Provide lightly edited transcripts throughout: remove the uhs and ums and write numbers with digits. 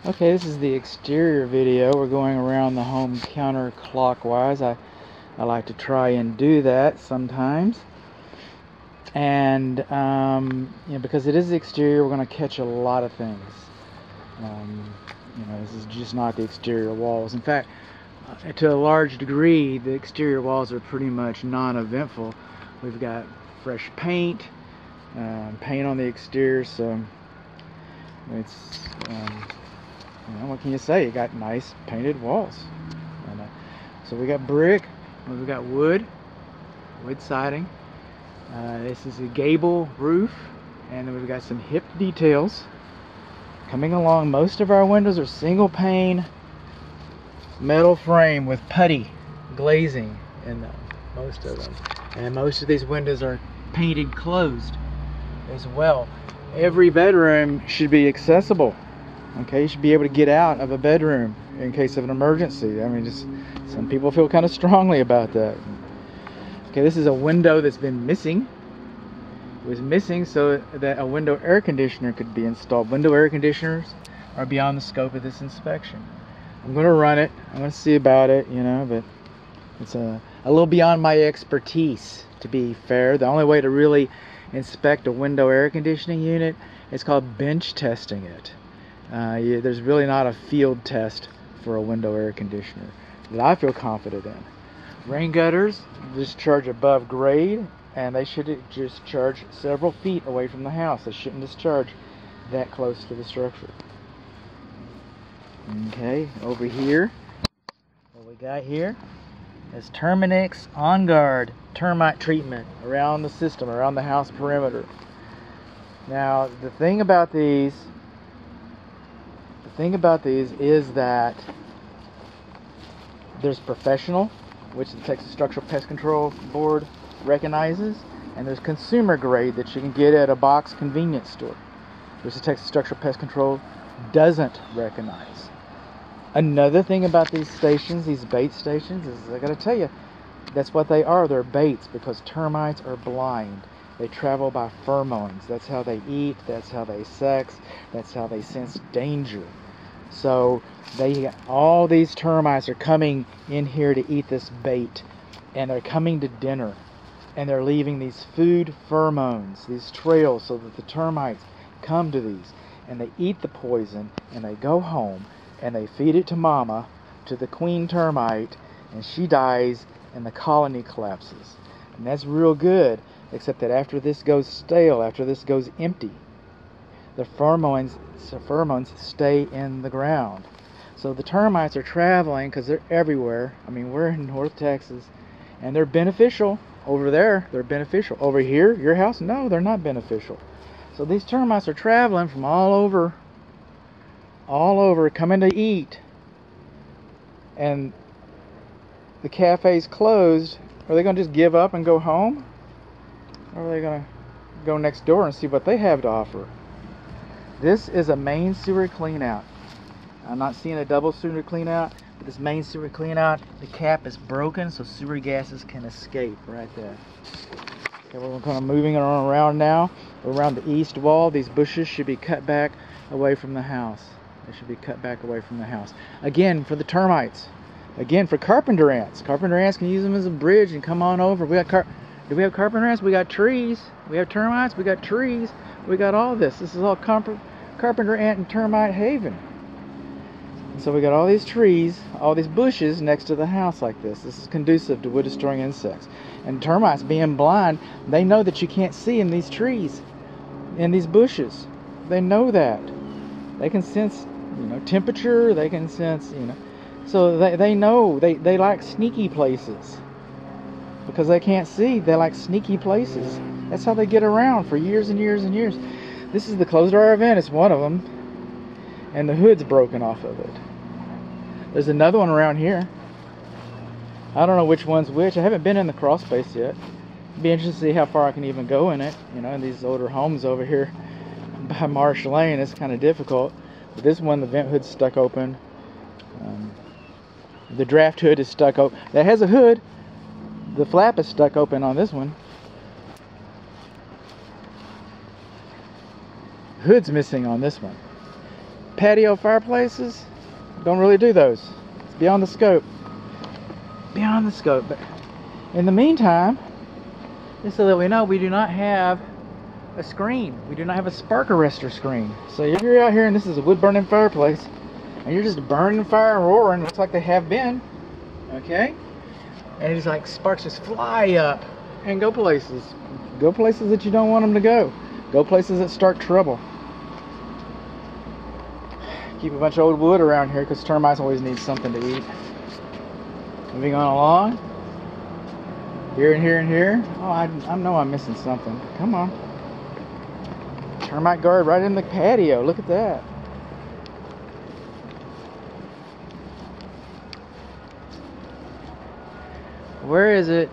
Okay, this is the exterior video. We're going around the home counterclockwise. I like to try and do that sometimes. And because it is the exterior, we're going to catch a lot of things. This is just not the exterior walls. In fact, to a large degree, the exterior walls are pretty much non-eventful. We've got fresh paint on the exterior, so it's what can you say? You got nice painted walls. And, so we got brick, we got wood siding. This is a gable roof, and then we've got some hip details coming along. Most of our windows are single pane metal frame with putty glazing in them, most of them. And most of these windows are painted closed as well. Every bedroom should be accessible. Okay, you should be able to get out of a bedroom in case of an emergency. I mean, just some people feel kind of strongly about that. Okay, this is a window that's been missing. It was missing so that a window air conditioner could be installed. Window air conditioners are beyond the scope of this inspection. I'm going to run it. I'm going to see about it, but it's a little beyond my expertise, to be fair. The only way to really inspect a window air conditioning unit is called bench testing it. There's really not a field test for a window air conditioner that I feel confident in. Rain gutters discharge above grade, and they should discharge several feet away from the house. They shouldn't discharge that close to the structure. Okay, over here, what we got here is Terminix On Guard termite treatment around the system, around the house perimeter. Now, the thing about these is that there's professional, which the Texas Structural Pest Control Board recognizes, and there's consumer grade that you can get at a box convenience store, which the Texas Structural Pest Control doesn't recognize. Another thing about these stations, these bait stations, is I gotta tell you, that's what they are. They're baits, because termites are blind. They travel by pheromones. That's how they eat, that's how they sex, that's how they sense danger. So all these termites are coming in here to eat this bait, and they're coming to dinner, and they're leaving these food pheromones, these trails, so that the termites come to these, and they eat the poison, and they go home, and they feed it to mama, to the queen termite, and she dies, and the colony collapses. And that's real good, except that after this goes stale, after this goes empty, the pheromones stay in the ground. So the termites are traveling because they're everywhere. I mean, we're in North Texas, and they're beneficial. Over there, they're beneficial. Over here, your house, no, they're not beneficial. So these termites are traveling from all over, coming to eat. And the cafe's closed. Are they going to just give up and go home? Or are they going to go next door and see what they have to offer? This is a main sewer clean out. I'm not seeing a double sewer clean out, but this main sewer clean out, the cap is broken so sewer gases can escape right there. Okay, we're kind of moving around now. Around the east wall, these bushes should be cut back away from the house. They should be cut back away from the house. Again, for the termites. Again, for carpenter ants. Carpenter ants can use them as a bridge and come on over. Do we have carpenter ants? We got trees. We have termites. We got trees. We got all this. This is all carpenter ant and termite haven. So we got all these trees, all these bushes next to the house like this. This is conducive to wood destroying insects. And termites, being blind, they know that you can't see in these trees, in these bushes. They know that. They can sense, temperature. They can sense, So they know. They like sneaky places. Because they can't see, they like sneaky places. That's how they get around for years and years and years. This is the closed door event. It's one of them. And the hood's broken off of it. There's another one around here. I don't know which one's which. I haven't been in the crawl space yet. Be interested to see how far I can even go in it. In these older homes over here by Marsh Lane, it's kind of difficult. But this one, the vent hood's stuck open. The draft hood is stuck open. That has a hood. The flap is stuck open on this one. Hood's missing on this one. patio fireplaces don't really do those. It's beyond the scope. Beyond the scope. But in the meantime, just so that we know, we do not have a screen. We do not have a spark arrestor screen. So if you're out here and this is a wood burning fireplace and you're just burning fire and roaring, looks like they have been, okay? And it's like sparks just fly up and go places. Go places that you don't want them to go. Go places that start trouble. Keep a bunch of old wood around here because termites always need something to eat. Moving on along. Here and here and here. Oh, I know I'm missing something. Come on. Termite guard right in the patio. Look at that. Where is it?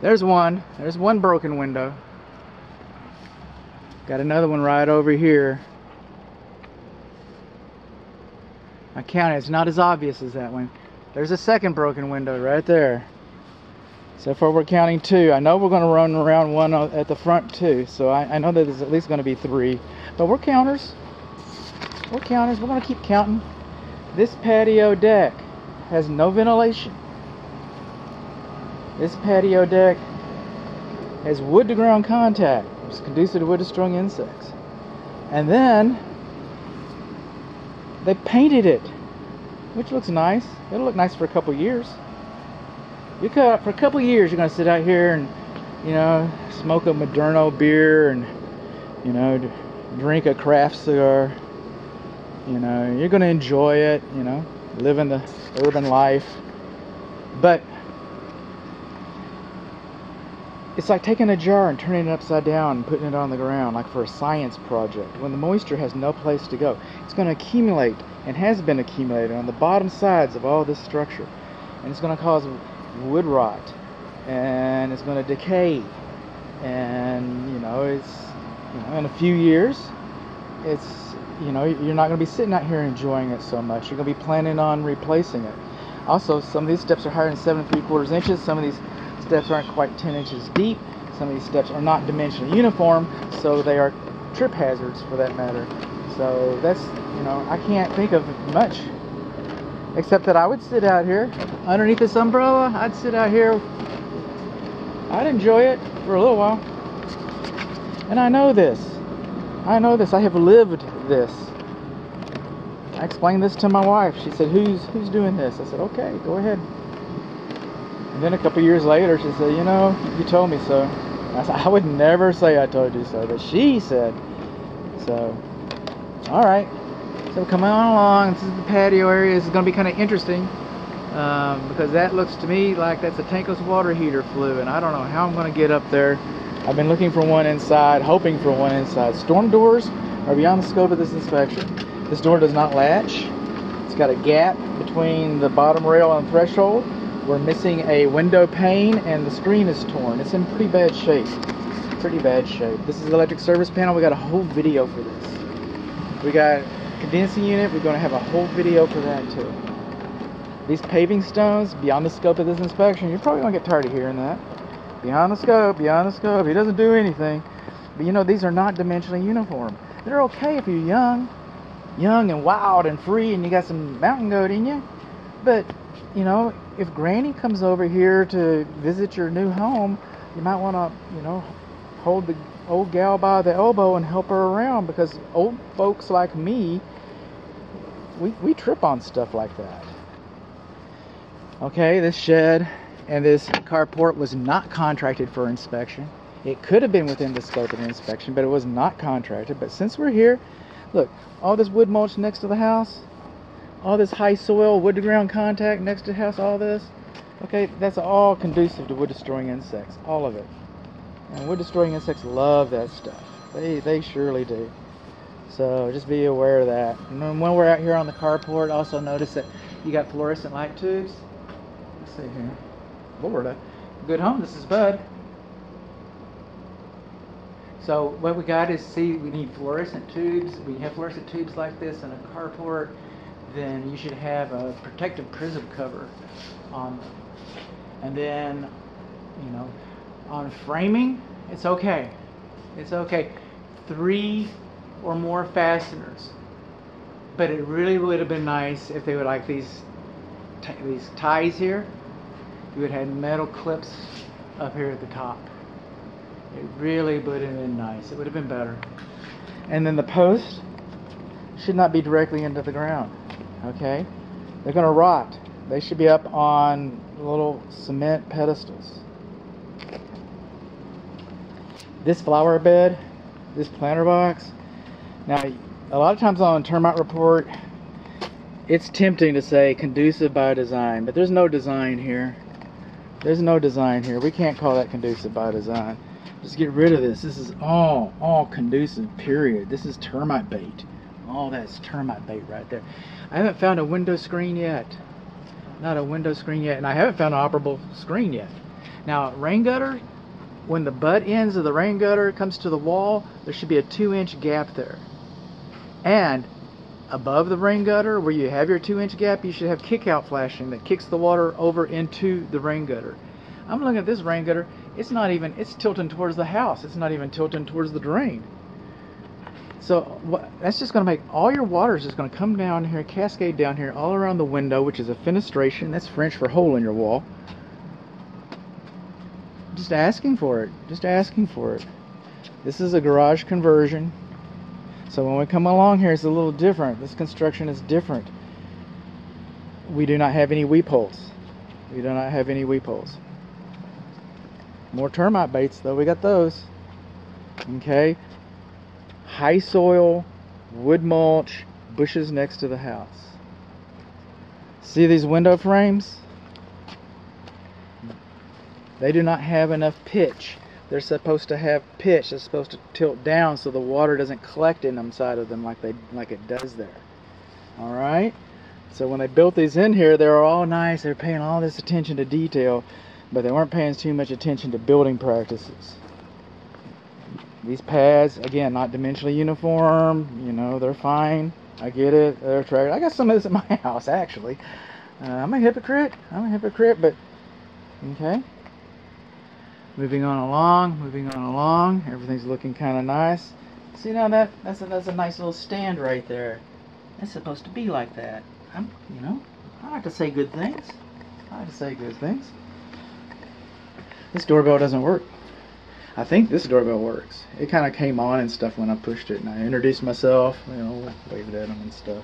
There's one. There's one broken window. Got another one right over here. I counted. It's not as obvious as that one. There's a second broken window right there. So far we're counting 2. I know we're going to run around one at the front too. So I know that there's at least going to be 3. But we're counters. We're counters. We're going to keep counting. This patio deck has no ventilation. This patio deck has wood to ground contact, which is conducive to wood destroying insects. And then they painted it, which looks nice. It'll look nice for a couple years. For a couple years, you're gonna sit out here and, you know, smoke a Moderno beer and, you know, drink a craft cigar. You know, you're gonna enjoy it. You know, living the urban life. But it's like taking a jar and turning it upside down and putting it on the ground, like for a science project. When the moisture has no place to go, it's going to accumulate and has been accumulating on the bottom sides of all this structure, and it's going to cause wood rot, and it's going to decay, and you know, in a few years, you're not going to be sitting out here enjoying it so much. You're going to be planning on replacing it. Also, some of these steps are higher than 7 3/4 inches. Some of these steps aren't quite 10 inches deep. Some of these steps are not dimensionally uniform, so they are trip hazards for that matter. So that's, I can't think of much except that I would sit out here underneath this umbrella. I'd sit out here. I'd enjoy it for a little while. And I know this. I have lived this. I explained this to my wife. She said, who's doing this? I said, okay, go ahead. And then a couple years later, she said, you told me so. I said, I would never say I told you so, but she said so. All right. So come on along. This is the patio area. This is going to be kind of interesting because that looks to me like that's a tankless water heater flue, and I don't know how I'm going to get up there. I've been looking for one inside, hoping for one inside. Storm doors are beyond the scope of this inspection. This door does not latch. It's got a gap between the bottom rail and threshold. We're missing a window pane, and the screen is torn. It's in pretty bad shape. This is the electric service panel. We got a whole video for this. We got a condensing unit. We're going to have a whole video for that too. These paving stones, beyond the scope of this inspection. You're probably going to get tired of hearing that. Beyond the scope. He doesn't do anything. But these are not dimensionally uniform. They're okay if you're young and wild and free and you got some mountain goat in you. But, if Granny comes over here to visit your new home, you might want to, hold the old gal by the elbow and help her around, because old folks like me, we trip on stuff like that. Okay, this shed and this carport was not contracted for inspection. It could have been within the scope of the inspection, but it was not contracted. But since we're here, look, all this wood mulch next to the house, all this high soil, wood to ground contact next to the house, all this, okay, that's all conducive to wood destroying insects, all of it. And wood destroying insects love that stuff. They surely do. So just be aware of that. And then when we're out here on the carport, also notice that you got fluorescent light tubes. Let's see here. Lord, good home. This is Bud. So what we got is, we need fluorescent tubes. We have fluorescent tubes like this in a carport. Then you should have a protective prism cover on them. And then, on framing, it's okay. 3 or more fasteners. But it really would have been nice if they would like these ties here. You would have had metal clips up here at the top. It really would have been nice. It would have been better. And then the posts should not be directly into the ground. Okay? They're going to rot. They should be up on little cement pedestals. This flower bed, this planter box. Now, a lot of times on a termite report, it's tempting to say conducive by design, but there's no design here. There's no design here. We can't call that conducive by design. Just get rid of this. This is all conducive, period. This is termite bait. All that's termite bait right there. I haven't found a window screen yet. Not a window screen yet, and I haven't found an operable screen yet. Now, rain gutter, when the butt ends of the rain gutter comes to the wall, there should be a 2-inch gap there. And above the rain gutter, where you have your 2-inch gap, you should have kick-out flashing that kicks the water over into the rain gutter. I'm looking at this rain gutter. It's not even, it's tilting towards the house. It's not even tilting towards the drain. So that's just going to make all your water is just going to come down here, cascade down here all around the window, which is a fenestration. That's French for hole in your wall. Just asking for it. Just asking for it. This is a garage conversion. So when we come along here, it's a little different. This construction is different. We do not have any weep holes. We do not have any weep holes. More termite baits, though. We got those. Okay. High soil, wood mulch, bushes next to the house. See these window frames? They do not have enough pitch. They're supposed to have pitch. They're supposed to tilt down so the water doesn't collect in them side of them like it does there. All right. So when they built these in here, they were all nice. They were paying all this attention to detail, but they weren't paying too much attention to building practices. These pads, again, not dimensionally uniform. You know, they're fine. I get it. They're attractive. I got some of this at my house, actually. I'm a hypocrite. But okay. Moving on along. Everything's looking kind of nice. See now that's a nice little stand right there. It's supposed to be like that. You know, I like to say good things. This doorbell doesn't work. I think this doorbell works. It kind of came on and stuff when I pushed it, and I introduced myself, you know, waved at them and stuff.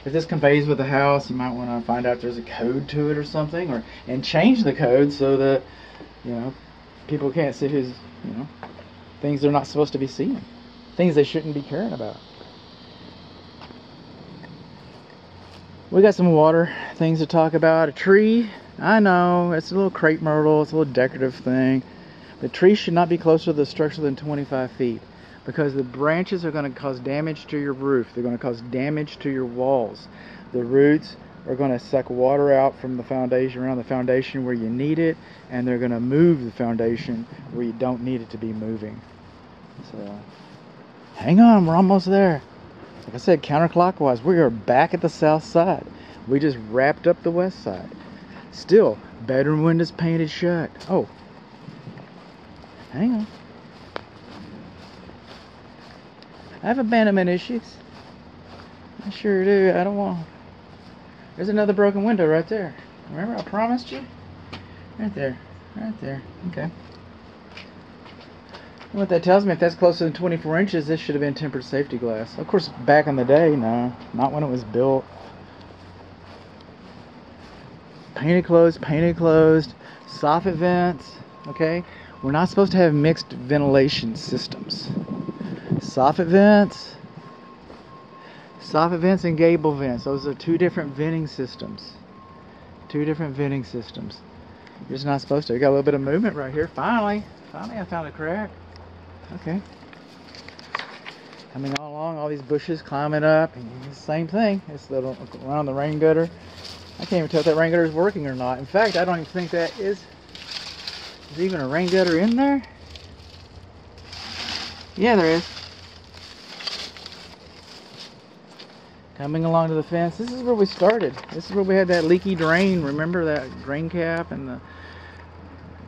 If this conveys with the house, you might want to find out if there's a code to it or something, and change the code so that, you know, people can't see who's, you know, things they're not supposed to be seeing, things they shouldn't be caring about. We got some water things to talk about. A tree, I know, it's a little crepe myrtle, it's a little decorative thing. The tree should not be closer to the structure than 25 feet because the branches are going to cause damage to your roof. They're going to cause damage to your walls. The roots are going to suck water out from the foundation, around the foundation where you need it, and they're going to move the foundation where you don't need it to be moving. So, hang on, we're almost there. Like I said, counterclockwise, we are back at the south side. We just wrapped up the west side. Still, bedroom windows painted shut. Oh, hang on. I have abandonment issues. I sure do. I don't want... There's another broken window right there. Remember I promised you? Right there. Okay. What that tells me, if that's closer than 24 inches, this should have been tempered safety glass. Of course, back in the day, no. Not when it was built. Painted closed. Soffit vents. Okay? We're not supposed to have mixed ventilation systems. Soffit vents and gable vents. Those are two different venting systems. You're just not supposed to. You got a little bit of movement right here. Finally I found a crack. Okay. Coming all along, all these bushes climbing up. And the same thing. It's around the rain gutter. I can't even tell if that rain gutter is working or not. In fact, I don't even think that is. Is even a rain gutter in there? Yeah, there is. Coming along to the fence. This is where we started. This is where we had that leaky drain. Remember that drain cap and the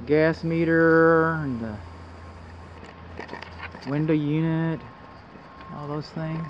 gas meter and the window unit. all those things.